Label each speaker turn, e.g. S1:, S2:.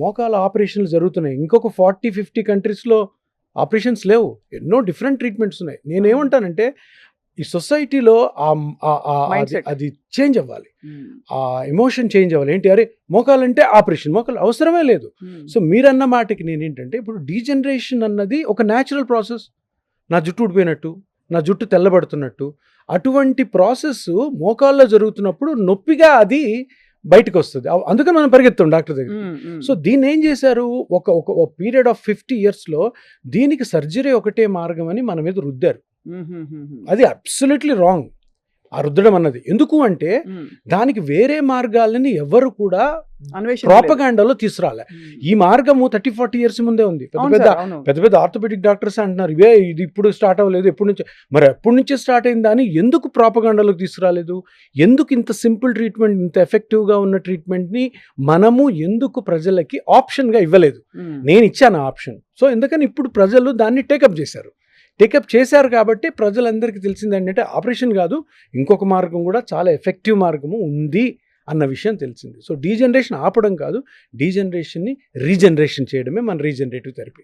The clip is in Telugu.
S1: మోకాల ఆపరేషన్లు జరుగుతున్నాయి. ఇంకొక 40-50 కంట్రీస్లో ఆపరేషన్స్ లేవు. ఎన్నో డిఫరెంట్ ట్రీట్మెంట్స్ ఉన్నాయి. నేనేమంటానంటే ఈ సొసైటీలో అది చేంజ్ అవ్వాలి. ఆ ఎమోషన్ చేంజ్ అవ్వాలి. ఏంటి, అరే మోకాలంటే ఆపరేషన్, మోకాలు అవసరమే లేదు. సో మీరన్న మాటకి నేనేంటంటే, ఇప్పుడు డీజనరేషన్ అన్నది ఒక న్యాచురల్ ప్రాసెస్. నా జుట్టు ఊడిపోయినట్టు, నా జుట్టు తెల్లబడుతున్నట్టు, అటువంటి ప్రాసెస్ మోకాల్లో జరుగుతున్నప్పుడు నొప్పిగా అది బయటకు వస్తుంది. అందుకని మనం పరిగెత్తాం డాక్టర్ దగ్గర. సో దీన్ని ఏం చేశారు, ఒక పీరియడ్ ఆఫ్ 50 yearsలో దీనికి సర్జరీ ఒకటే మార్గం అని మన మీద రుద్దారు. అది అబ్సల్యూట్లీ రాంగ్ ఆ రుద్దడం అన్నది. ఎందుకు అంటే దానికి వేరే మార్గాలని ఎవరు కూడా ప్రోపగాండాలో తీసుకురాలే. ఈ మార్గము 30-40 years ముందే ఉంది. పెద్ద పెద్ద ఆర్థోపెడిక్ డాక్టర్స్ అంటున్నారు ఇవే, ఇది ఇప్పుడు స్టార్ట్ అవ్వలేదు, ఎప్పటి నుంచి, మరి ఎప్పటి నుంచే స్టార్ట్ అయిందా అని ఎందుకు ప్రోపగాండాలోకి తీసుకురాలేదు? ఎందుకు ఇంత సింపుల్ ట్రీట్మెంట్, ఇంత ఎఫెక్టివ్గా ఉన్న ట్రీట్మెంట్ని మనము ఎందుకు ప్రజలకి ఆప్షన్గా ఇవ్వలేదు? నేను ఇచ్చాను ఆప్షన్. సో ఎందుకని ఇప్పుడు ప్రజలు దాన్ని టేకప్ చేశారు కాబట్టి ప్రజలందరికీ తెలిసింది ఏంటంటే ఆపరేషన్ కాదు, ఇంకొక మార్గం కూడా చాలా ఎఫెక్టివ్ మార్గము ఉంది అన్న విషయం తెలిసింది. సో డీజనరేషన్ ఆపడం కాదు, డీజనరేషన్ని రీజనరేషన్ చేయడమే మన రీజనరేటివ్ థెరపీ.